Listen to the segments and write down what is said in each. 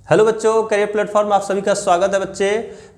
Hello बच्चों, career platform आप सभी का स्वागत है।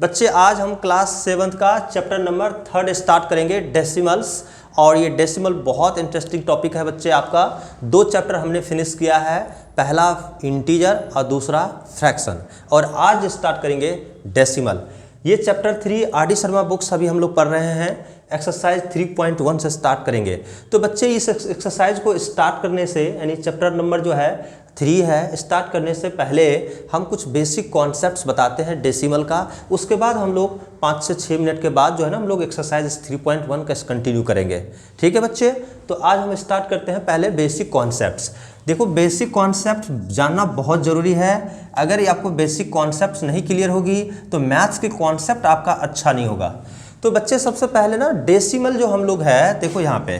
बच्चे आज हम क्लास 7th का चैप्टर नंबर 3 स्टार्ट करेंगे, डेसिमल्स। और ये डेसिमल बहुत इंटरेस्टिंग टॉपिक है बच्चे। आपका 2 चैप्टर हमने फिनिश किया है, पहला इंटीजर और दूसरा फ्रैक्शन, और आज स्टार्ट करेंगे डेसिमल। ये चैप्टर 3 आर.डी. शर्मा बुक्स अभी हम लोग पढ़ रहे हैं, एक्सरसाइज 3.1 से स्टार्ट करेंगे। तो बच्चे इस एक्सरसाइज को स्टार्ट करने से, यानी चैप्टर नंबर जो है 3 है, स्टार्ट करने से पहले हम कुछ बेसिक कॉन्सेप्ट्स बताते हैं डेसिमल का। उसके बाद हम लोग 5 से 6 मिनट के बाद जो है ना हम लोग एक्सरसाइज 3.1 का कंटिन्यू करेंगे। ठीक है बच्चे, तो आज हम स्टार्ट करते हैं पहले बेसिक कॉन्सेप्ट्स। देखो, बेसिक कॉन्सेप्ट जानना बहुत ज़रूरी है। अगर ये आपको बेसिक कॉन्सेप्ट्स नहीं क्लियर होगी तो मैथ्स के कॉन्सेप्ट आपका अच्छा नहीं होगा। तो बच्चे सबसे पहले ना डेसिमल जो हम लोग है, देखो यहाँ पे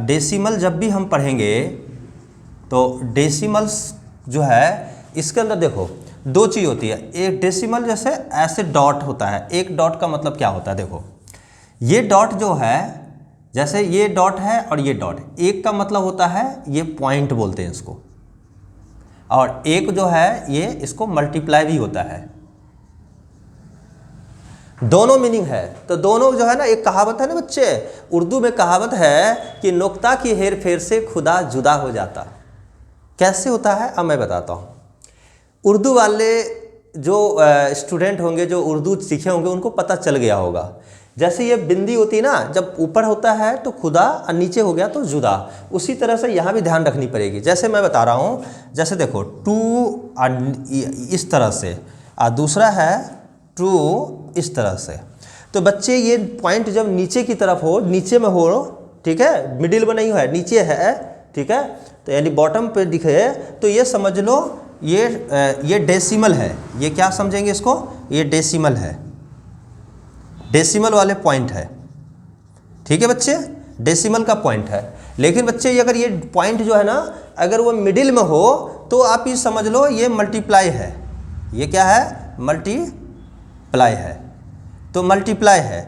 डेसिमल जब भी हम पढ़ेंगे तो डेसिमल्स जो है इसके अंदर देखो 2 चीज़ होती है। एक डेसिमल जैसे ऐसे डॉट होता है, एक डॉट का मतलब क्या होता है, देखो ये डॉट जो है, जैसे ये डॉट है और ये डॉट, एक का मतलब होता है ये पॉइंट बोलते हैं इसको, और एक जो है ये इसको मल्टीप्लाई भी होता है। दोनों मीनिंग है, तो दोनों जो है ना, एक कहावत है ना बच्चे, उर्दू में कहावत है कि नुक्ता की हेर फेर से खुदा जुदा हो जाता। कैसे होता है अब मैं बताता हूँ। उर्दू वाले जो स्टूडेंट होंगे, जो उर्दू सीखे होंगे, उनको पता चल गया होगा। जैसे ये बिंदी होती है ना, जब ऊपर होता है तो खुदा और नीचे हो गया तो जुदा, उसी तरह से यहाँ भी ध्यान रखनी पड़ेगी। जैसे मैं बता रहा हूँ, जैसे देखो टू इस तरह से, और दूसरा है टू इस तरह से। तो बच्चे ये पॉइंट जब नीचे की तरफ हो, नीचे में हो, ठीक है, मिडिल में नहीं है, नीचे है, ठीक है, तो यानी बॉटम पे दिखे, तो ये समझ लो ये डेसिमल है। ये क्या समझेंगे इसको, ये डेसिमल है, डेसिमल वाले पॉइंट है। ठीक है बच्चे, डेसिमल का पॉइंट है। लेकिन बच्चे अगर ये पॉइंट जो है ना, अगर वो मिडिल में हो तो आप ये समझ लो ये मल्टीप्लाई है। ये क्या है, मल्टीप्लाई है। तो मल्टीप्लाई है,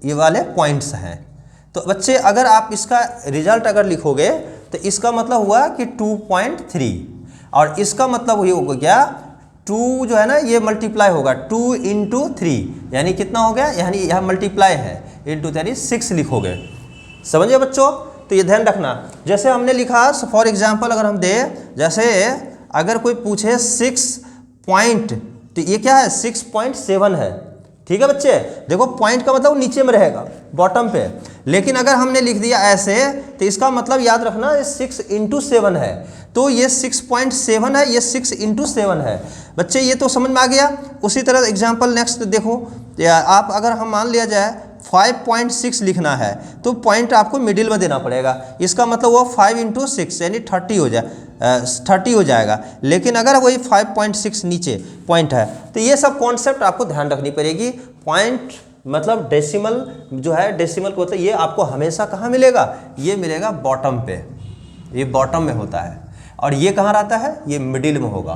ये वाले पॉइंट्स हैं। तो बच्चे अगर आप इसका रिजल्ट अगर लिखोगे तो इसका मतलब हुआ कि 2.3, और इसका मतलब ये होगा क्या, 2 जो है ना ये मल्टीप्लाई होगा, 2 × 3 यानी कितना हो गया, यानी यह मल्टीप्लाई है, इंटू यानी 6 लिखोगे। समझिए बच्चों, तो ये ध्यान रखना। जैसे हमने लिखा, फॉर एग्जाम्पल अगर हम दे, जैसे अगर कोई पूछे 6 पॉइंट, तो ये क्या है, 6.7 है। ठीक है बच्चे, देखो पॉइंट का मतलब नीचे में रहेगा, बॉटम पे। लेकिन अगर हमने लिख दिया ऐसे, तो इसका मतलब याद रखना 6 × 7 है, तो ये 6.7 है, ये 6 × 7 है। बच्चे ये तो समझ में आ गया। उसी तरह एग्जांपल नेक्स्ट देखो, आप अगर हम मान लिया जाए 5.6 लिखना है, तो पॉइंट आपको मिडिल में देना पड़ेगा। इसका मतलब वो 5 × 6 यानी 30 हो जाएगा। लेकिन अगर वही 5.6 नीचे पॉइंट है, तो ये सब कॉन्सेप्ट आपको ध्यान रखनी पड़ेगी। पॉइंट मतलब डेसिमल जो है, डेसिमल को मतलब ये आपको हमेशा कहाँ मिलेगा, ये मिलेगा बॉटम पे, ये बॉटम में होता है। और ये कहाँ रहता है, ये मिडिल में होगा।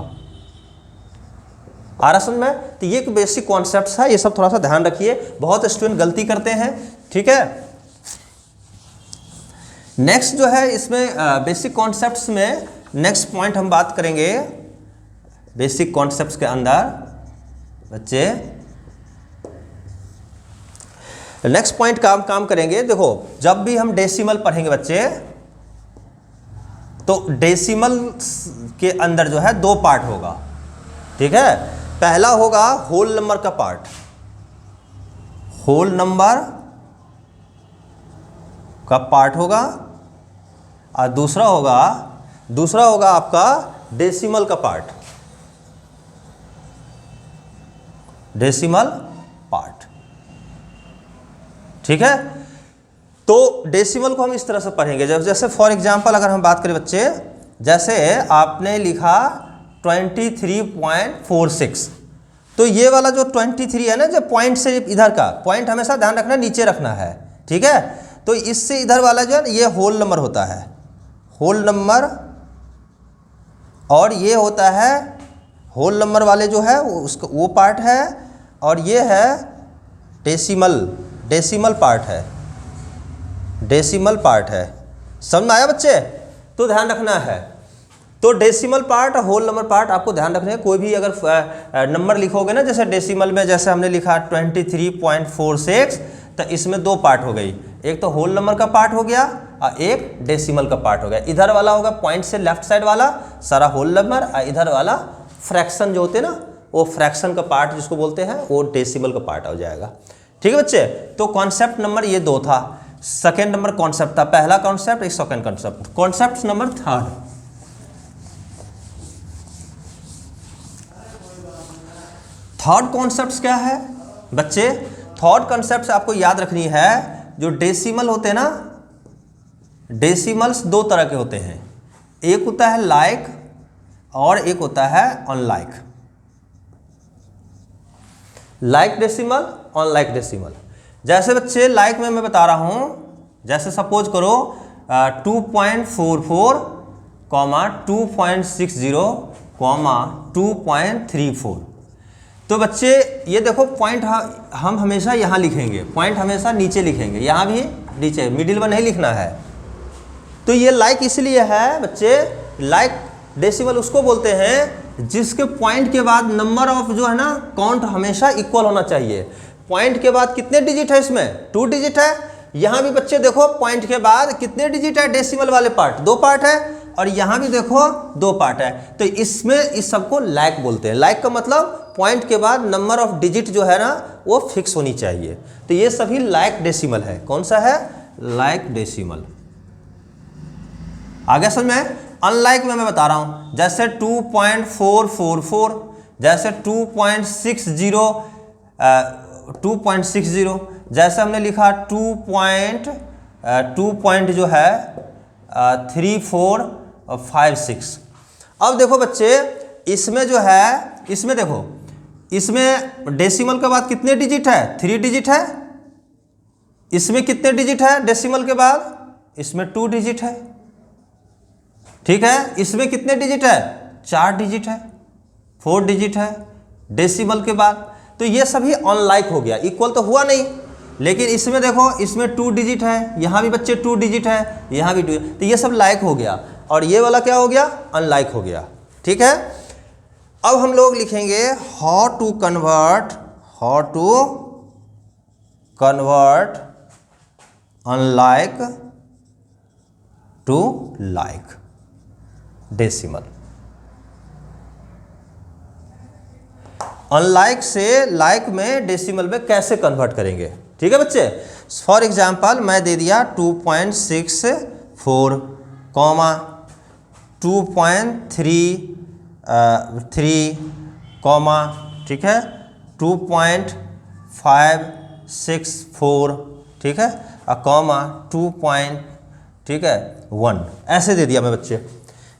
आ रहा समझ में? तो ये बेसिक कॉन्सेप्ट्स है, ये सब थोड़ा सा ध्यान रखिए, बहुत स्टूडेंट गलती करते हैं। ठीक है, नेक्स्ट जो है इसमें बेसिक कॉन्सेप्ट्स में नेक्स्ट पॉइंट हम बात करेंगे। बेसिक कॉन्सेप्ट्स के अंदर बच्चे नेक्स्ट पॉइंट काम करेंगे। देखो, जब भी हम डेसिमल पढ़ेंगे बच्चे, तो डेसिमल के अंदर जो है 2 पार्ट होगा। ठीक है, पहला होगा होल नंबर का पार्ट, होल नंबर का पार्ट होगा, और दूसरा होगा आपका डेसिमल का पार्ट, डेसिमल पार्ट। ठीक है, तो डेसिमल को हम इस तरह से पढ़ेंगे। जब जैसे फॉर एग्जांपल अगर हम बात करें बच्चे, जैसे आपने लिखा 23.46, तो ये वाला जो 23 है ना, जो पॉइंट से इधर का पॉइंट हमेशा ध्यान रखना नीचे रखना है। ठीक है, तो इससे इधर वाला जो है ये होल नंबर होता है, होल नंबर, और ये होता है होल नंबर वाले जो है उसका वो पार्ट है, और ये है डेसिमल पार्ट है, डेसिमल पार्ट है। समझ में आया बच्चे? तो ध्यान रखना है। तो डेसिमल पार्ट और होल नंबर पार्ट आपको ध्यान रखना है। कोई भी अगर नंबर लिखोगे ना, जैसे डेसिमल में जैसे हमने लिखा 23.46, तो इसमें दो पार्ट हो गई, एक तो होल नंबर का पार्ट हो गया और एक डेसिमल का पार्ट हो गया। इधर वाला होगा पॉइंट से लेफ्ट साइड वाला सारा होल नंबर, और इधर वाला फ्रैक्शन जो होते हैं ना, वो फ्रैक्शन का पार्ट जिसको बोलते हैं, वो डेसिमल का पार्ट हो जाएगा। ठीक है बच्चे, तो कॉन्सेप्ट नंबर ये दो था। सेकेंड नंबर कॉन्सेप्ट था, पहला कॉन्सेप्ट, एक second concept. Concept number third, third concept क्या है बच्चे? थर्ड कॉन्सेप्ट आपको याद रखनी है, जो डेसिमल होते हैं ना, डेसिमल्स दो तरह के होते हैं, एक होता है लाइक और एक होता है unlike. Like decimal, unlike decimal. जैसे बच्चे लाइक में मैं बता रहा हूं, जैसे सपोज करो 2.44, 2.60, 2.34। तो बच्चे ये देखो पॉइंट हम हमेशा यहाँ लिखेंगे, पॉइंट हमेशा नीचे लिखेंगे, यहाँ भी नीचे, मिडिल में नहीं लिखना है। तो ये लाइक इसलिए है बच्चे, लाइक डेसिमल उसको बोलते हैं जिसके पॉइंट के बाद नंबर ऑफ जो है ना काउंट हमेशा इक्वल होना चाहिए। पॉइंट के बाद कितने डिजिट है इसमें? 2 डिजिट है। यहाँ भी बच्चे देखो पॉइंट के बाद कितने डिजिट है? डेसिमल वाले पार्ट 2 पार्ट है, और यहाँ भी देखो 2 पार्ट है। तो इसमें इस सबको लाइक बोलते हैं। लाइक का मतलब पॉइंट के बाद नंबर ऑफ डिजिट जो है ना वो फिक्स होनी चाहिए। तो ये सभी लाइक डेसिमल है। कौन सा है? Like decimal. आगे समझ में? अनलाइक में मैं बता रहा हूं, जैसे 2.444, जैसे 2.60, 2.60, जैसे हमने लिखा 2 जो है 3456। अब देखो बच्चे इसमें जो है, इसमें देखो, इसमें डेसिमल के बाद कितने डिजिट है? 3 डिजिट है। इसमें कितने डिजिट है डेसिमल के बाद? इसमें 2 डिजिट है। ठीक है, इसमें कितने डिजिट है? 4 डिजिट है, 4 डिजिट है डेसिमल के बाद। तो ये सभी अनलाइक हो गया, इक्वल तो हुआ नहीं। लेकिन इसमें देखो, इसमें 2 डिजिट है, यहाँ भी बच्चे 2 डिजिट है, यहाँ भी 2, तो ये सब लाइक हो गया। और ये वाला क्या हो गया? अनलाइक हो गया। ठीक है, अब हम लोग लिखेंगे how to convert unlike to like decimal. Unlike से लाइक में डेसिमल में कैसे कन्वर्ट करेंगे? ठीक है बच्चे, फॉर एग्जांपल मैं दे दिया 2.64, 2.33, ठीक है, 2.564, ठीक है, और 2.1, ऐसे दे दिया मैं बच्चे।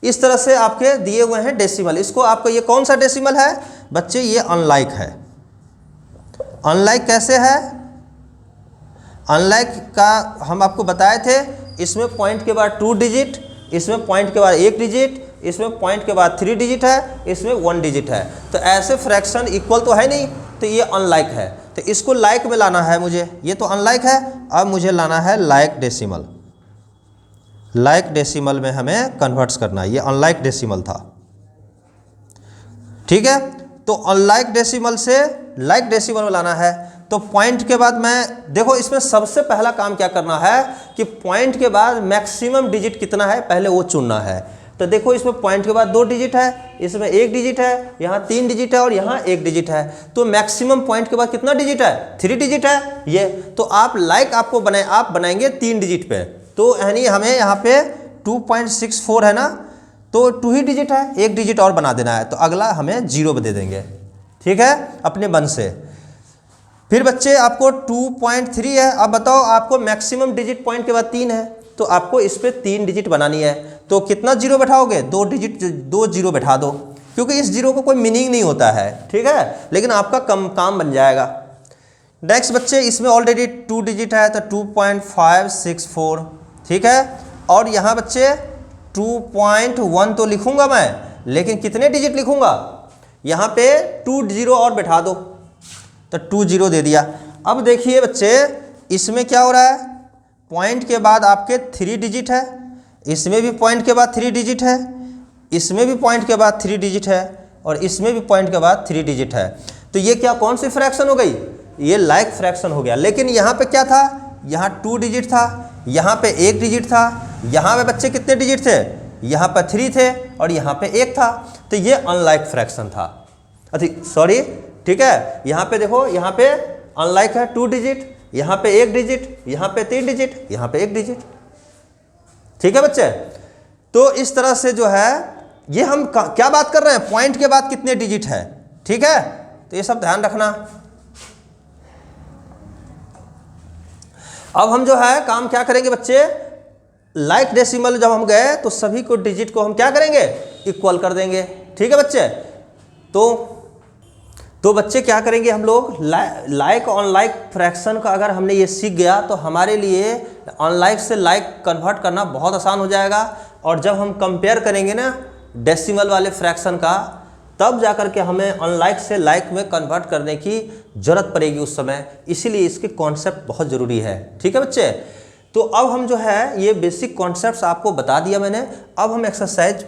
इस तरह से आपके दिए हुए हैं डेसिमल। इसको आपका ये कौन सा डेसिमल है बच्चे? ये अनलाइक है। अनलाइक कैसे है? अनलाइक का हम आपको बताए थे, इसमें पॉइंट के बाद 2 डिजिट, इसमें पॉइंट के बाद 1 डिजिट, इसमें पॉइंट के बाद 3 डिजिट है, इसमें 1 डिजिट है। तो ऐसे फ्रैक्शन इक्वल तो है नहीं, तो ये अनलाइक है। तो इसको लाइक में लाना है मुझे। ये तो अनलाइक है, अब मुझे लाना है लाइक डेसिमल। लाइक डेसिमल में हमें कन्वर्ट्स करना है। ये अनलाइक डेसिमल था। ठीक है, तो अनलाइक डेसिमल से लाइक डेसिमल में लाना है। तो पॉइंट के बाद मैं देखो, इसमें सबसे पहला काम क्या करना है कि पॉइंट के बाद मैक्सिमम डिजिट कितना है पहले वो चुनना है। तो देखो इसमें पॉइंट के बाद 2 डिजिट है, इसमें 1 डिजिट है, यहाँ 3 डिजिट है और यहाँ 1 डिजिट है। तो मैक्सिमम पॉइंट के बाद कितना डिजिट है? 3 डिजिट है ये। तो आप लाइक आपको आप बनाएंगे 3 डिजिट पे। तो यानी हमें यहाँ पे 2.64 है ना, तो 2 ही डिजिट है, 1 डिजिट और बना देना है। तो अगला हमें 0 दे देंगे। ठीक है, अपने मन से। फिर बच्चे आपको 2.3 है। अब बताओ आपको मैक्सिमम डिजिट पॉइंट के बाद 3 है, तो आपको इस पर 3 डिजिट बनानी है। तो कितना 0 बैठाओगे? 2 डिजिट, 2 0 बैठा दो, क्योंकि इस 0 को कोई मीनिंग नहीं होता है। ठीक है, लेकिन आपका काम बन जाएगा। नेक्स्ट बच्चे, इसमें ऑलरेडी 2 डिजिट है, तो 2.564। ठीक है, और यहाँ बच्चे 2.1 तो लिखूंगा मैं, लेकिन कितने डिजिट लिखूंगा? यहाँ पे 2 0 और बैठा दो, तो 2 0 दे दिया। अब देखिए बच्चे, इसमें क्या हो रहा है? पॉइंट के बाद आपके 3 डिजिट है, इसमें भी पॉइंट के बाद 3 डिजिट है, इसमें भी पॉइंट के बाद 3 डिजिट है और इसमें भी पॉइंट के बाद 3 डिजिट है। तो ये क्या कौन सी फ्रैक्शन हो गई? ये लाइक फ्रैक्शन हो गया। लेकिन यहाँ पे क्या था? यहाँ 2 डिजिट था, यहाँ पे 1 डिजिट था, यहाँ पे बच्चे कितने डिजिट थे? यहाँ पे 3 थे और यहाँ पे 1 था। तो ये अनलाइक फ्रैक्शन था। सॉरी, ठीक है, यहाँ पे देखो, यहाँ पे अनलाइक है 2 डिजिट, यहाँ पे 1 डिजिट, यहाँ पे 3 डिजिट, यहाँ पे 1 डिजिट। ठीक है बच्चे, तो इस तरह से जो है ये हम क्या बात कर रहे हैं? पॉइंट के बाद कितने डिजिट है। ठीक है, तो ये सब ध्यान रखना। अब हम जो है काम क्या करेंगे बच्चे? लाइक डेसिमल जब हम गए तो सभी को डिजिट को हम क्या करेंगे? इक्वल कर देंगे। ठीक है बच्चे, तो बच्चे क्या करेंगे हम लोग? लाइक ऑन लाइक फ्रैक्शन का अगर हमने ये सीख गया तो हमारे लिए अनलाइक से लाइक कन्वर्ट करना बहुत आसान हो जाएगा। और जब हम कंपेयर करेंगे ना डेसिमल वाले फ्रैक्शन का, तब जाकर के हमें अनलाइक से लाइक में कन्वर्ट करने की ज़रूरत पड़ेगी उस समय। इसीलिए इसके कॉन्सेप्ट बहुत ज़रूरी है। ठीक है बच्चे, तो अब हम जो है ये बेसिक कॉन्सेप्ट्स आपको बता दिया मैंने। अब हम एक्सरसाइज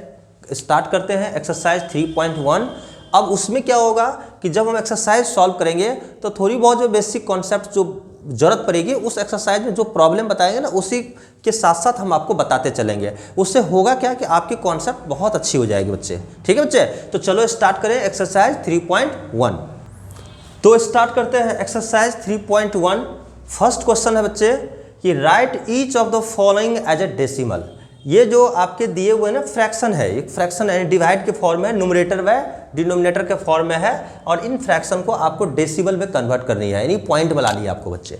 स्टार्ट करते हैं, एक्सरसाइज 3.1। अब उसमें क्या होगा कि जब हम एक्सरसाइज सॉल्व करेंगे तो थोड़ी बहुत जो बेसिक कॉन्सेप्ट जो ज़रूरत पड़ेगी उस एक्सरसाइज में जो प्रॉब्लम बताएंगे ना, उसी के साथ साथ हम आपको बताते चलेंगे। उससे होगा क्या कि आपकी कॉन्सेप्ट बहुत अच्छी हो जाएगी बच्चे। ठीक है बच्चे, तो चलो स्टार्ट करें एक्सरसाइज 3.1। तो स्टार्ट करते हैं एक्सरसाइज 3.1। फर्स्ट क्वेश्चन है बच्चे कि write each of the following as a decimal. ये जो आपके दिए हुए ना फ्रैक्शन है, एक फ्रैक्शन है डिवाइड के फॉर्म में, न्यूमरेटर व डिनोमिनेटर के फॉर्म में है, और इन फ्रैक्शन को आपको डेसिमल में कन्वर्ट करनी है, यानी पॉइंट में लानी है आपको बच्चे।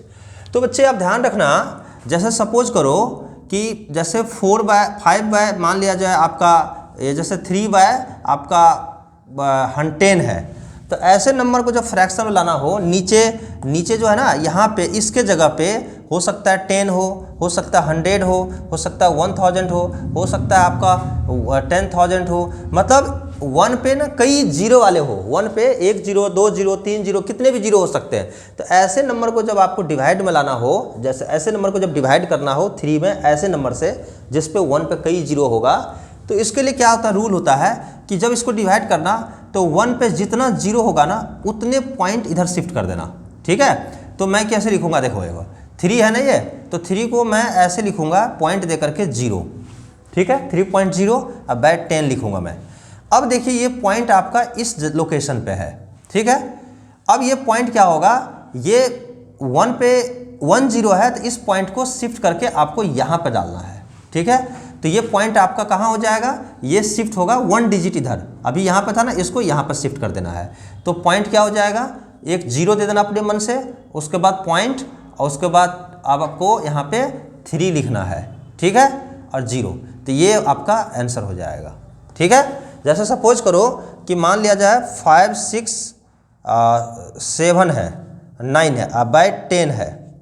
तो बच्चे आप ध्यान रखना, जैसे सपोज करो कि जैसे 4/5 मान लिया जाए आपका, ये जैसे 3 आपका 10 है, तो ऐसे नंबर को जब फ्रैक्शन में लाना हो, नीचे जो है ना, यहाँ पे इसके जगह पे हो सकता है 10 हो सकता है 100 हो सकता है 1000 हो सकता है आपका 10,000 हो। मतलब 1 पे ना कई जीरो वाले हो, 1 पे 1 जीरो 2 जीरो 3 जीरो कितने भी जीरो हो सकते हैं। तो ऐसे नंबर को जब आपको डिवाइड में लाना हो, जैसे ऐसे नंबर को जब डिवाइड करना हो 3 में ऐसे नंबर से जिस पे 1 पे कई जीरो होगा, तो इसके लिए क्या होता है? रूल होता है कि जब इसको डिवाइड करना तो 1 पे जितना जीरो होगा ना उतने पॉइंट इधर शिफ्ट कर देना। ठीक है, तो मैं कैसे लिखूंगा? देखो 3 है ना ये, तो 3 को मैं ऐसे लिखूंगा पॉइंट दे करके 0। ठीक है, 3.0 अब बाय 10 लिखूंगा मैं। अब देखिए ये पॉइंट आपका इस लोकेशन पे है। ठीक है, अब ये पॉइंट क्या होगा? ये 1 पे 1 0 है, तो इस पॉइंट को शिफ्ट करके आपको यहाँ पे डालना है। ठीक है, तो ये पॉइंट आपका कहाँ हो जाएगा? ये शिफ्ट होगा 1 डिजिट इधर, अभी यहाँ पे था ना, इसको यहाँ पर शिफ्ट कर देना है। तो पॉइंट क्या हो जाएगा? एक 0 दे देना अपने मन से, उसके बाद पॉइंट, और उसके बाद आपको यहाँ पे 3 लिखना है। ठीक है, और 0, तो ये आपका आंसर हो जाएगा। ठीक है, जैसे सपोज करो कि मान लिया जाए 5 6 7 है, 9 है, अब बाय 10 है।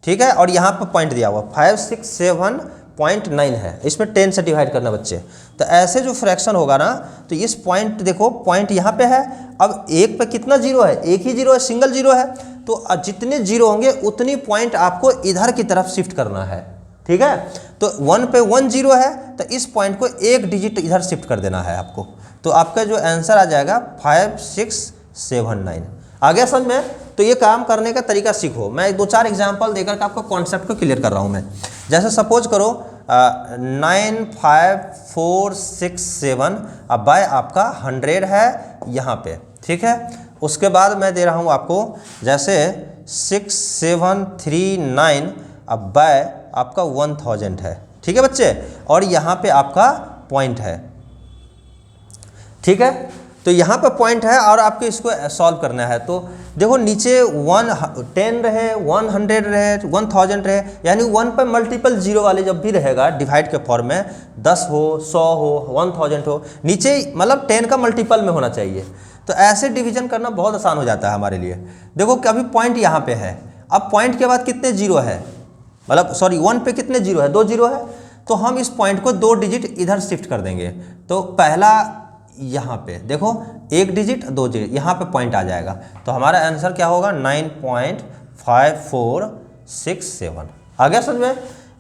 ठीक है, और यहाँ पर पॉइंट दिया हुआ 5 6 7.9 है, इसमें 10 से डिवाइड करना बच्चे। तो ऐसे जो फ्रैक्शन होगा ना, तो इस पॉइंट देखो, पॉइंट यहाँ पे है, अब 1 पे कितना जीरो है? 1 ही जीरो है, सिंगल जीरो है, तो जितने जीरो होंगे उतनी पॉइंट आपको इधर की तरफ शिफ्ट करना है। ठीक है, तो 1 पे 1 0 है, तो इस पॉइंट को 1 डिजिट इधर शिफ्ट कर देना है आपको। तो आपका जो आंसर आ जाएगा 5 6 7 9। आ गया समझ में? तो ये काम करने का तरीका सीखो। मैं 2-4 एग्जाम्पल देकर के आपको कॉन्सेप्ट को क्लियर कर रहा हूँ मैं। जैसे सपोज करो 9 5 4 6 7, अब बाय आपका 100 है यहाँ पे। ठीक है, उसके बाद मैं दे रहा हूँ आपको जैसे 6 7 3 9, अब बाय आपका 1000 है। ठीक है बच्चे, और यहाँ पे आपका पॉइंट है। ठीक है, तो यहाँ पे पॉइंट है और आपको इसको सॉल्व करना है। तो देखो नीचे 10 रहे, 100 रहे, 1000 रहे, यानी 1 पर मल्टीपल जीरो वाले जब भी रहेगा डिवाइड के फॉर्म में, 10 हो 100 हो 1000 हो, नीचे मतलब 10 का मल्टीपल में होना चाहिए। तो ऐसे डिवीजन करना बहुत आसान हो जाता है हमारे लिए। देखो कि अभी पॉइंट यहाँ पे है, अब पॉइंट के बाद कितने जीरो है, मतलब सॉरी 1 पे कितने जीरो है? 2 जीरो है, तो हम इस पॉइंट को 2 डिजिट इधर शिफ्ट कर देंगे। तो पहला यहाँ पे देखो 1 डिजिट 2 डिजिट यहाँ पे पॉइंट आ जाएगा, तो हमारा आंसर क्या होगा? 9.5467। आ गया समझ में?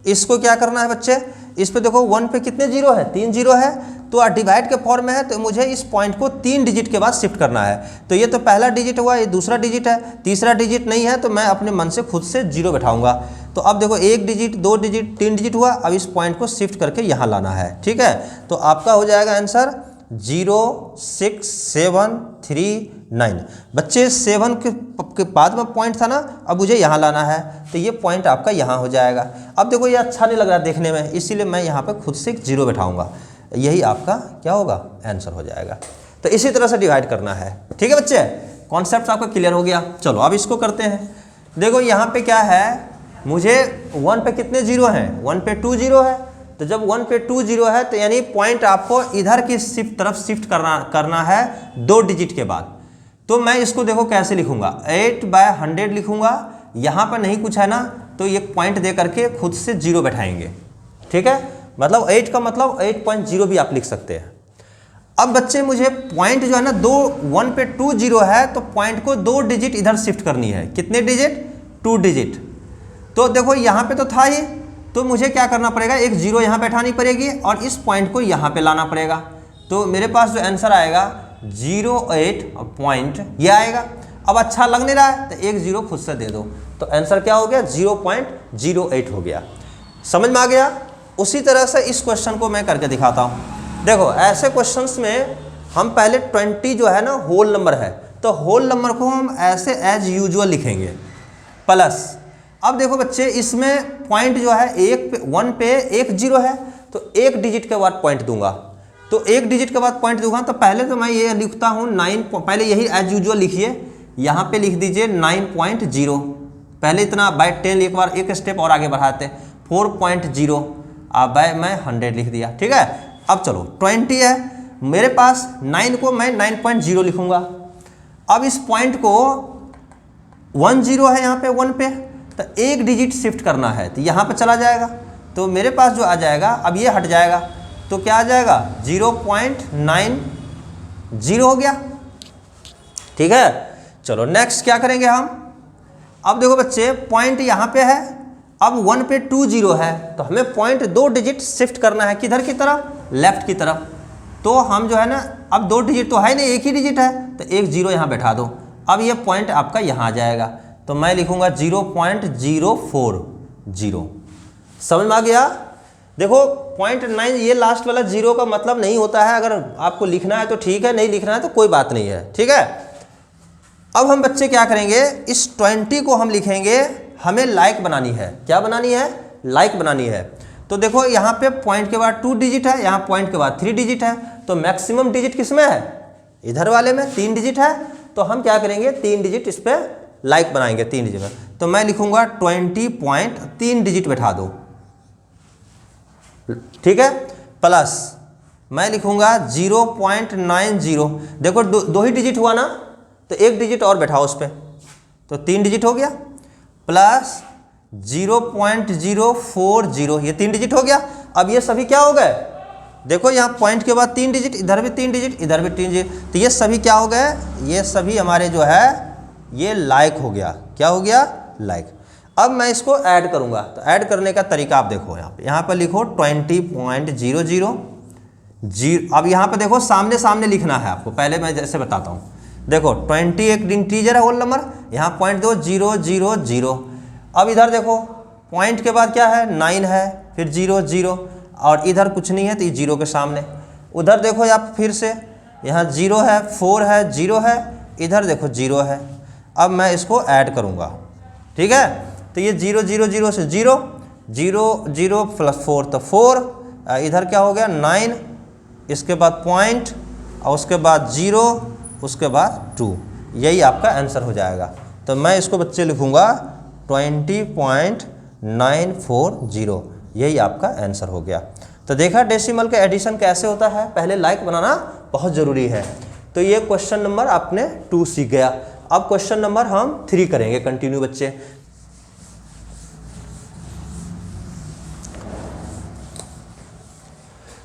इसको क्या करना है बच्चे? इस पे देखो 1 पे कितने जीरो है? 3 जीरो है, तो डिवाइड के फॉर्म में है, तो मुझे इस पॉइंट को 3 डिजिट के बाद शिफ्ट करना है। तो ये तो पहला डिजिट हुआ, ये दूसरा डिजिट है, तीसरा डिजिट नहीं है, तो मैं अपने मन से खुद से 0 बैठाऊंगा। तो अब देखो 1 डिजिट, 2 डिजिट, 3 डिजिट हुआ। अब इस पॉइंट को शिफ्ट करके यहाँ लाना है, ठीक है। तो आपका हो जाएगा आंसर 0 6 7 3 9। बच्चे 7 के बाद में पॉइंट था ना, अब मुझे यहाँ लाना है, तो ये पॉइंट आपका यहाँ हो जाएगा। अब देखो ये अच्छा नहीं लग रहा देखने में, इसीलिए मैं यहाँ पे खुद से 0 बैठाऊंगा, यही आपका क्या होगा, आंसर हो जाएगा। तो इसी तरह से डिवाइड करना है, ठीक है बच्चे। कॉन्सेप्ट आपका क्लियर हो गया। चलो अब इसको करते हैं। देखो यहाँ पे क्या है, मुझे 1 पे कितने 0 हैं, 1 पे 2 0 है। तो जब 1 पे 2 0 है, तो यानी पॉइंट आपको इधर की तरफ शिफ्ट करना है 2 डिजिट के बाद। तो मैं इसको देखो कैसे लिखूंगा, 8/100 लिखूंगा। यहाँ पर नहीं कुछ है ना, तो ये पॉइंट दे करके खुद से 0 बैठाएंगे, ठीक है। मतलब 8 का मतलब 8.0 भी आप लिख सकते हैं। अब बच्चे मुझे पॉइंट जो है ना 1 पे 2 0 है, तो पॉइंट को 2 डिजिट इधर शिफ्ट करनी है। कितने डिजिट, 2 डिजिट। तो देखो यहाँ पे तो था ही, तो मुझे क्या करना पड़ेगा, एक 0 यहाँ बैठानी पड़ेगी और इस पॉइंट को यहाँ पे लाना पड़ेगा। तो मेरे पास जो आंसर आएगा 08 पॉइंट ये आएगा। अब अच्छा लग नहीं रहा है, तो एक 0 खुद से दे दो, तो आंसर क्या हो गया, 0.08 हो गया। समझ में आ गया। उसी तरह से इस क्वेश्चन को मैं करके दिखाता हूँ। देखो ऐसे क्वेश्चंस में हम पहले 20 जो है ना होल नंबर है, तो होल नंबर को हम ऐसे एज यूजुअल लिखेंगे प्लस। अब देखो बच्चे इसमें पॉइंट जो है 1 पे 1 0 है, तो 1 डिजिट के बाद पॉइंट दूंगा। तो 1 डिजिट के बाद पॉइंट दूंगा, तो पहले तो मैं ये लिखता हूँ 9, पहले यही एज यूजुअल लिखिए, यहाँ पे लिख दीजिए 9.0। पहले इतना बाय 10 एक बार एक स्टेप और आगे बढ़ाते, 4.0। अब मैं 100 लिख दिया, ठीक है। अब चलो 20 है मेरे पास, 9 को मैं 9.0 लिखूंगा। अब इस पॉइंट को 1 0 है यहाँ पे 1 पे, तो 1 डिजिट शिफ्ट करना है, तो यहाँ पे चला जाएगा। तो मेरे पास जो आ जाएगा, अब ये हट जाएगा, तो क्या आ जाएगा 0.90 हो गया, ठीक है। चलो नेक्स्ट क्या करेंगे हम। अब देखो बच्चे पॉइंट यहाँ पे है, अब 1 पे 2 0 है, तो हमें पॉइंट 2 डिजिट शिफ्ट करना है, किधर की तरफ, लेफ्ट की तरफ। तो हम जो है ना, अब 2 डिजिट तो है नहीं, एक ही डिजिट है, तो एक 0 यहाँ बैठा दो। अब ये पॉइंट आपका यहाँ आ जाएगा, तो मैं लिखूंगा 0.040। समझ में आ गया। देखो 0.9 ये लास्ट वाला 0 का मतलब नहीं होता है, अगर आपको लिखना है तो ठीक है, नहीं लिखना है तो कोई बात नहीं है, ठीक है। अब हम बच्चे क्या करेंगे, इस 20 को हम लिखेंगे, हमें लाइक बनानी है। क्या बनानी है, लाइक बनानी है। तो देखो यहाँ पे पॉइंट के बाद 2 डिजिट है, यहाँ पॉइंट के बाद 3 डिजिट है, तो मैक्सिमम डिजिट किस में है, इधर वाले में 3 डिजिट है। तो हम क्या करेंगे, 3 डिजिट इस पर लाइक बनाएंगे, 3 डिजिट में। तो मैं लिखूंगा 20.3 डिजिट बैठा दो, ठीक है, प्लस मैं लिखूंगा 0.90। देखो दो ही डिजिट हुआ ना, तो 1 डिजिट और बैठाओ उस पर, तो 3 डिजिट हो गया, प्लस 0.040, ये 3 डिजिट हो गया। अब ये सभी क्या हो गए, देखो यहाँ पॉइंट के बाद 3 डिजिट, इधर भी 3 डिजिट, इधर भी 3 डिजिट, तो ये सभी क्या हो गए, ये सभी हमारे जो है ये लाइक हो गया। क्या हो गया, लाइक। अब मैं इसको ऐड करूंगा, तो ऐड करने का तरीका आप देखो, यहाँ पर लिखो 20.00। अब यहाँ पे देखो सामने सामने लिखना है आपको, पहले मैं जैसे बताता हूँ। देखो 20 एक इंटीजर है होल नंबर, यहाँ पॉइंट दो 0 0 0। अब इधर देखो पॉइंट के बाद क्या है, 9 है, फिर 0 0, और इधर कुछ नहीं है, तो ये 0 के सामने। उधर देखो आप फिर से, यहाँ 0 है, 4 है, 0 है, इधर देखो 0 है। अब मैं इसको ऐड करूँगा, ठीक है। तो ये 0 0 0 से 0 0 0 प्लस 4, तो 4, इधर क्या हो गया 9, इसके बाद पॉइंट, और उसके बाद 0, उसके बाद 2, यही आपका आंसर हो जाएगा। तो मैं इसको बच्चे लिखूँगा 20.940, यही आपका आंसर हो गया। तो देखा डेसिमल का एडिशन कैसे होता है, पहले लाइक बनाना बहुत ज़रूरी है। तो ये क्वेश्चन नंबर आपने 2 सीख गया। अब क्वेश्चन नंबर हम 3 करेंगे कंटिन्यू बच्चे।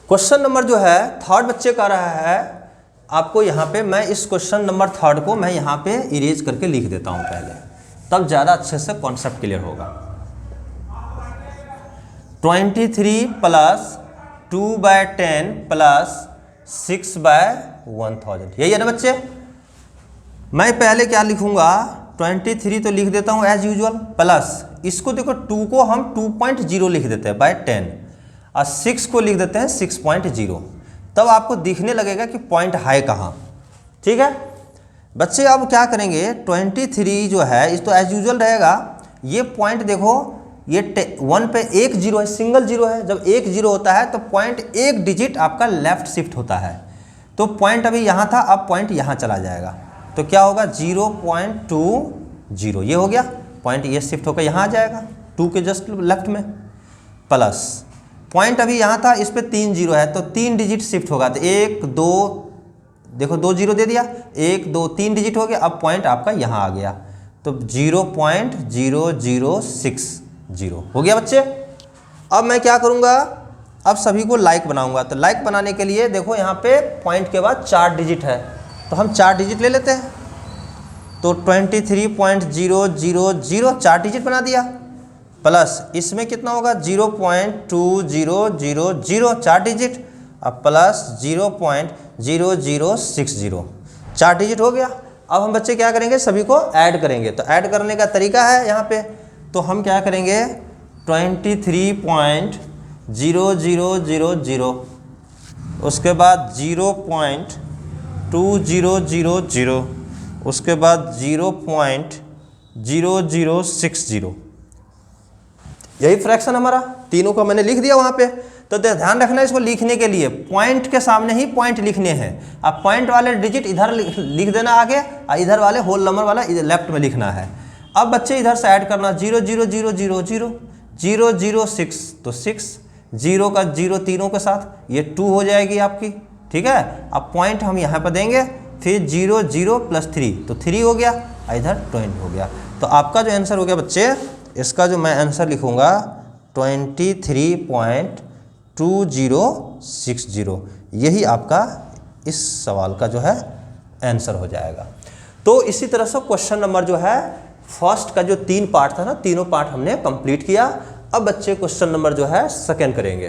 क्वेश्चन नंबर जो है 3 बच्चे का रहा है आपको। यहाँ पे मैं इस क्वेश्चन नंबर 3 को मैं यहाँ पे इरेज करके लिख देता हूँ पहले, तब ज़्यादा अच्छे से कॉन्सेप्ट क्लियर होगा। 23 प्लस 2/10 प्लस 6/1000, यही है ना बच्चे। मैं पहले क्या लिखूंगा, 23 तो लिख देता हूं एज यूजुअल, प्लस इसको देखो 2 को हम 2.0 लिख देते हैं बाय 10 और 6 को लिख देते हैं 6.0, तब आपको दिखने लगेगा कि पॉइंट है कहाँ। ठीक है बच्चे, अब क्या करेंगे, 23 जो है इस तो एज यूजुअल रहेगा, ये पॉइंट देखो ये 1 पे एक जीरो है, सिंगल जीरो है, जब एक जीरो होता है तो पॉइंट एक डिजिट आपका लेफ्ट शिफ्ट होता है, तो पॉइंट अभी यहाँ था, अब पॉइंट यहाँ चला जाएगा, तो क्या होगा 0.20, ये हो गया पॉइंट, ये शिफ्ट होकर यहाँ आ जाएगा 2 के जस्ट लेफ्ट में, प्लस पॉइंट अभी यहाँ था, इस पे 3 जीरो है तो 3 डिजिट शिफ्ट होगा, तो 1 2 देखो 2 जीरो दे दिया, 1 2 3 डिजिट हो गया, अब पॉइंट आपका यहाँ आ गया, तो 0.0060 हो गया बच्चे। अब मैं क्या करूँगा, अब सभी को लाइक बनाऊंगा, तो लाइक बनाने के लिए देखो यहाँ पे पॉइंट के बाद 4 डिजिट है, तो हम 4 डिजिट ले लेते हैं, तो 23.000 4 डिजिट बना दिया, प्लस इसमें कितना होगा 0.2000 4 डिजिट, अब प्लस 0.0060 4 डिजिट हो गया। अब हम बच्चे क्या करेंगे, सभी को ऐड करेंगे, तो ऐड करने का तरीका है यहाँ पे, तो हम क्या करेंगे 23.0000, उसके बाद 0.2000, उसके बाद 0.0060, यही फ्रैक्शन हमारा, तीनों को मैंने लिख दिया वहाँ पे। तो ध्यान रखना इसको लिखने के लिए पॉइंट के सामने ही पॉइंट लिखने हैं, अब पॉइंट वाले डिजिट इधर लिख देना आगे और इधर वाले होल नंबर वाला इधर लेफ्ट में लिखना है। अब बच्चे इधर से ऐड करना 0.0000 तो 6, 0 का 0 तीनों के साथ ये 2 हो जाएगी आपकी, ठीक है। अब पॉइंट हम यहाँ पर देंगे, फिर 0 0 + 3 तो 3 हो गया, इधर 20 हो गया। तो आपका जो आंसर हो गया बच्चे, इसका जो मैं आंसर लिखूँगा 23.2060, यही आपका इस सवाल का जो है आंसर हो जाएगा। तो इसी तरह से क्वेश्चन नंबर जो है फर्स्ट का जो 3 पार्ट था ना, तीनों पार्ट हमने कंप्लीट किया। अब बच्चे क्वेश्चन नंबर जो है सेकंड करेंगे।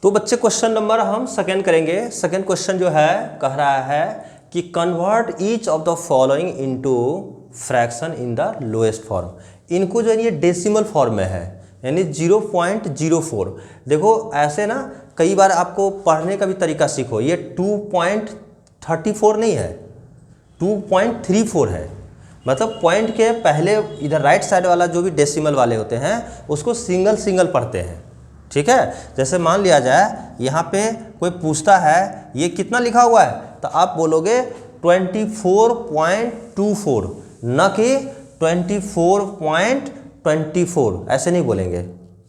तो बच्चे क्वेश्चन नंबर हम सेकंड करेंगे। सेकंड क्वेश्चन जो है कह रहा है कि convert each of the following into fraction in the lowest form. इनको जो है ये डेसिमल फॉर्म में है, यानी 0.04। देखो ऐसे ना कई बार आपको पढ़ने का भी तरीका सीखो, ये 2.34 नहीं है, 2.34 है। मतलब पॉइंट के पहले इधर राइट साइड वाला जो भी डेसिमल वाले होते हैं उसको सिंगल सिंगल पढ़ते हैं, ठीक है। जैसे मान लिया जाए यहाँ पे कोई पूछता है ये कितना लिखा हुआ है, तो आप बोलोगे 24.24, न कि 24.24, ऐसे नहीं बोलेंगे।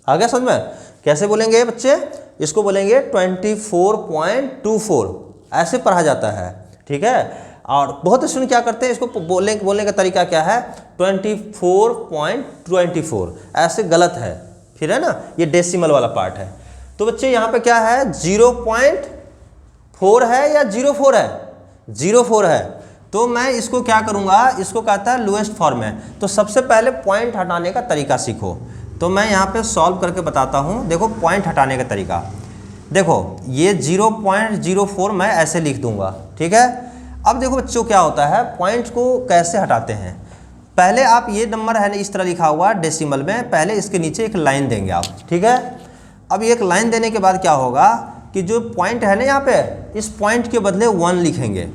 आ गया समझ में? कैसे बोलेंगे बच्चे? इसको बोलेंगे 24.24, ऐसे पढ़ा जाता है, ठीक है। और बहुत स्टूडेंट क्या करते हैं, इसको बोलने का तरीका क्या है 24.24, ऐसे गलत है, फिर है ना, ये डेसिमल वाला पार्ट है। तो बच्चे यहाँ पे क्या है 0.4 है या 0.4 है? 0.4 है। तो मैं इसको क्या करूँगा, इसको कहता है लोएस्ट फॉर्म है। तो सबसे पहले पॉइंट हटाने का तरीका सीखो। तो मैं यहाँ पे सॉल्व करके बताता हूँ। देखो पॉइंट हटाने का तरीका, देखो ये 0.04 मैं ऐसे लिख दूंगा, ठीक है। अब देखो बच्चों क्या होता है, पॉइंट को कैसे हटाते हैं। पहले आप ये नंबर है ना इस तरह लिखा हुआ डेसिमल में, पहले इसके नीचे एक लाइन देंगे आप, ठीक है। अब एक लाइन देने के बाद क्या होगा कि जो पॉइंट है ना यहाँ पे, इस पॉइंट के बदले 1 लिखेंगे,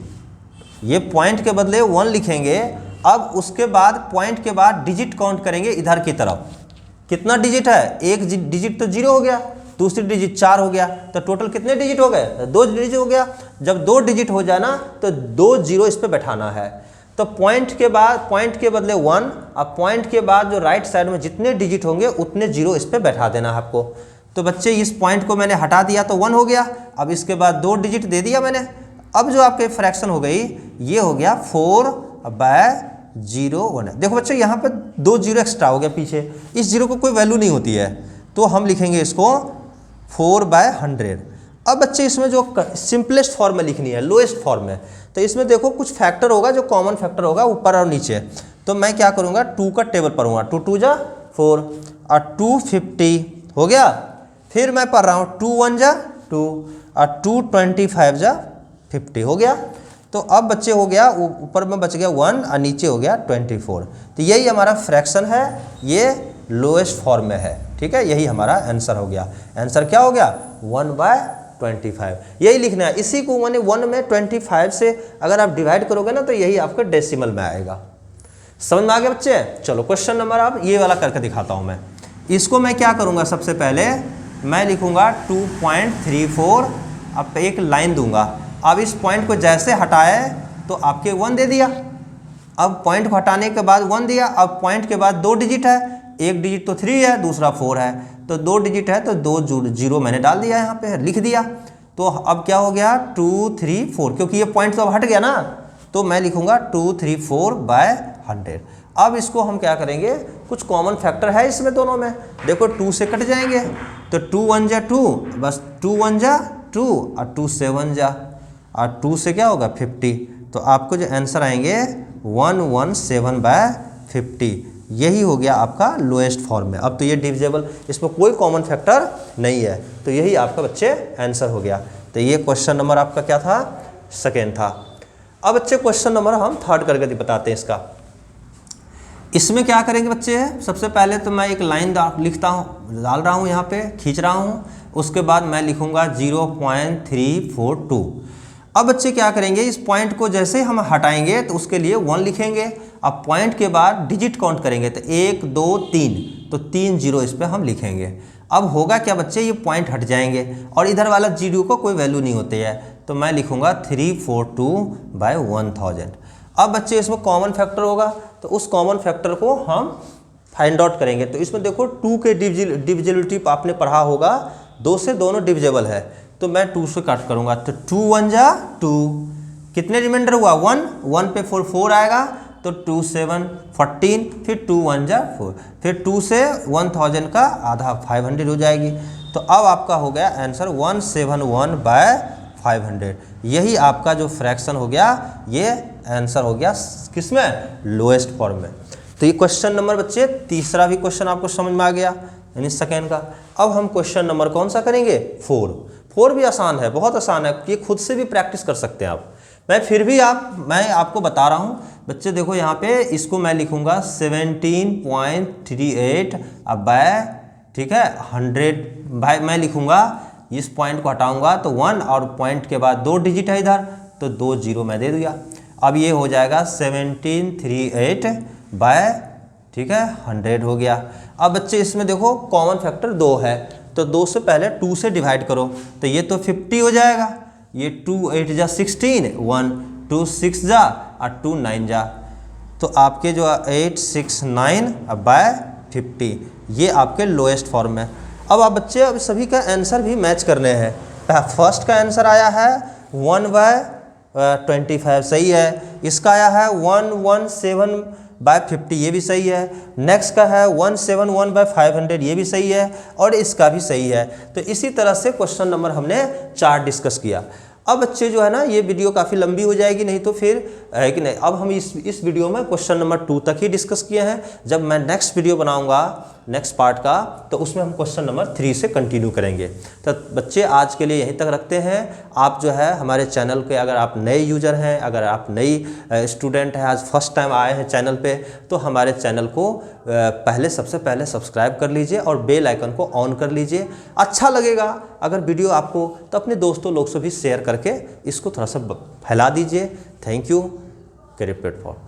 ये पॉइंट के बदले 1 लिखेंगे। अब उसके बाद पॉइंट के बाद डिजिट काउंट करेंगे इधर की तरफ, कितना डिजिट है, एक डिजिट तो 0 हो गया, दूसरी डिजिट 4 हो गया, तो टोटल कितने डिजिट हो गए, 2 डिजिट हो गया। जब 2 डिजिट हो जाए ना तो 2 0 इस पे बैठाना है। तो पॉइंट के बाद पॉइंट के बदले 1, अब पॉइंट के बाद जो राइट साइड में जितने डिजिट होंगे उतने 0 इस पे बैठा देना है आपको। तो बच्चे इस पॉइंट को मैंने हटा दिया तो 1 हो गया। अब इसके बाद 2 डिजिट दे दिया मैंने। अब जो आपके फ्रैक्शन हो गई ये हो गया 4/01। देखो बच्चों यहाँ पे 2 0 एक्स्ट्रा हो गया पीछे, इस 0 को कोई वैल्यू नहीं होती है, तो हम लिखेंगे इसको 4/100। अब बच्चे इसमें जो सिंपलेस्ट फॉर्म में लिखनी है, लोएस्ट फॉर्म में, तो इसमें देखो कुछ फैक्टर होगा जो कॉमन फैक्टर होगा ऊपर और नीचे। तो मैं क्या करूँगा 2 का टेबल पढ़ूंगा, 2 2 जा 4 और 250 हो गया। फिर मैं पढ़ रहा हूँ 2 1 जा 2 और 2 25 जा 50 हो गया। तो अब बच्चे हो गया, ऊपर में बच गया 1 और नीचे हो गया 24। तो यही हमारा फ्रैक्शन है, ये लोएस्ट फॉर्म में है। ठीक है, यही हमारा आंसर हो गया। आंसर क्या हो गया 1/25, यही लिखना है। इसी को मैंने 1 में 25 से अगर आप डिवाइड करोगे ना तो यही आपका डेसिमल में आएगा। समझ में आ गया बच्चे? चलो क्वेश्चन नंबर अब ये वाला करके दिखाता हूँ मैं। इसको मैं क्या करूँगा, सबसे पहले मैं लिखूँगा 2.34, अब एक लाइन दूंगा। अब इस पॉइंट को जैसे हटाए तो आपके 1 दे दिया। अब पॉइंट को हटाने के बाद 1 दिया। अब पॉइंट के बाद 2 डिजिट है, एक डिजिट तो 3 है, दूसरा 4 है, तो 2 डिजिट है तो 2 जीरो मैंने डाल दिया, यहाँ पे लिख दिया। तो अब क्या हो गया 2 3 4, क्योंकि ये पॉइंट तो अब हट गया ना, तो मैं लिखूंगा 234/100। अब इसको हम क्या करेंगे, कुछ कॉमन फैक्टर है इसमें दोनों में, देखो 2 से कट जाएंगे तो 2 1 जा 2, बस 2 1 जा 2 और 2 7 जा, और 2 से क्या होगा 50। तो आपको जो आंसर आएंगे 117/50, यही हो गया आपका लोएस्ट फॉर्म में। अब तो ये डिविजिबल, इसमें कोई कॉमन फैक्टर नहीं है, तो यही आपका बच्चे आंसर हो गया। तो ये क्वेश्चन नंबर आपका क्या था, सेकेंड था। अब बच्चे क्वेश्चन नंबर हम थर्ड करके बताते हैं इसका। इसमें क्या करेंगे बच्चे, सबसे पहले तो मैं एक लाइन लिखता हूँ, डाल रहा हूँ यहाँ पे, खींच रहा हूँ। उसके बाद मैं लिखूँगा 0.342। अब बच्चे क्या करेंगे, इस पॉइंट को जैसे हम हटाएंगे तो उसके लिए 1 लिखेंगे। अब पॉइंट के बाद डिजिट काउंट करेंगे तो 1 2 3, तो 3 जीरो इस पर हम लिखेंगे। अब होगा क्या बच्चे, ये पॉइंट हट जाएंगे और इधर वाला जीरो को कोई वैल्यू नहीं होती है, तो मैं लिखूंगा 342/1000। अब बच्चे इसमें कॉमन फैक्टर होगा, तो उस कॉमन फैक्टर को हम फाइंड आउट करेंगे। तो इसमें देखो 2 के डिविजिबिलिटी आपने पढ़ा होगा, 2 से दोनों डिविजिबल है, तो मैं 2 से कट करूंगा। तो 2 1 जा 2, कितने रिमाइंडर हुआ 1, 1 पे 4 आएगा, तो 2 7 14, फिर 2 1 जा 4, फिर 2 से 1000 का आधा 500 हो जाएगी। तो अब आपका हो गया आंसर 171/500। यही आपका जो फ्रैक्शन हो गया, ये आंसर हो गया किसमें, लोएस्ट फॉर्म में। तो ये क्वेश्चन नंबर बच्चे तीसरा भी क्वेश्चन आपको समझ में आ गया, यानी सेकेंड का। अब हम क्वेश्चन नंबर कौन सा करेंगे, 4 भी आसान है, बहुत आसान है, ये खुद से भी प्रैक्टिस कर सकते हैं आप। मैं आपको बता रहा हूँ बच्चे, देखो यहाँ पे इसको मैं लिखूंगा 17.38 ठीक है 100 भाई, मैं लिखूंगा इस पॉइंट को हटाऊंगा तो 1 और पॉइंट के बाद 2 डिजिट है इधर, तो 2 जीरो मैं दे दिया। अब ये हो जाएगा 1738 ठीक है 100 हो गया। अब बच्चे इसमें देखो कॉमन फैक्टर 2 है, तो 2 से पहले 2 से डिवाइड करो, तो ये तो 50 हो जाएगा। ये 2 8 जा 16, 1 2 6 जा और 2 9 जा, तो आपके जो 869/50, ये आपके लोएस्ट फॉर्म है। अब आप बच्चे अब सभी का आंसर भी मैच करने हैं। फर्स्ट का आंसर आया है 1/25, सही है। इसका आया है 117/50, ये भी सही है। नेक्स्ट का है 171/500, ये भी सही है, और इसका भी सही है। तो इसी तरह से क्वेश्चन नंबर हमने 4 डिस्कस किया। अब बच्चे जो है ना, ये वीडियो काफ़ी लंबी हो जाएगी, नहीं तो फिर है कि नहीं। अब हम इस वीडियो में क्वेश्चन नंबर 2 तक ही डिस्कस किए हैं। जब मैं नेक्स्ट वीडियो बनाऊंगा नेक्स्ट पार्ट का, तो उसमें हम क्वेश्चन नंबर 3 से कंटिन्यू करेंगे। तो बच्चे आज के लिए यहीं तक रखते हैं। आप जो है हमारे चैनल के, अगर आप नए यूज़र हैं, अगर आप नई स्टूडेंट हैं, आज फर्स्ट टाइम आए हैं चैनल पे, तो हमारे चैनल को सबसे पहले सब्सक्राइब कर लीजिए और बेल आइकन को ऑन कर लीजिए। अच्छा लगेगा अगर वीडियो आपको, तो अपने दोस्तों लोग से भी शेयर करके इसको थोड़ा सा फैला दीजिए। Thank you, career platform.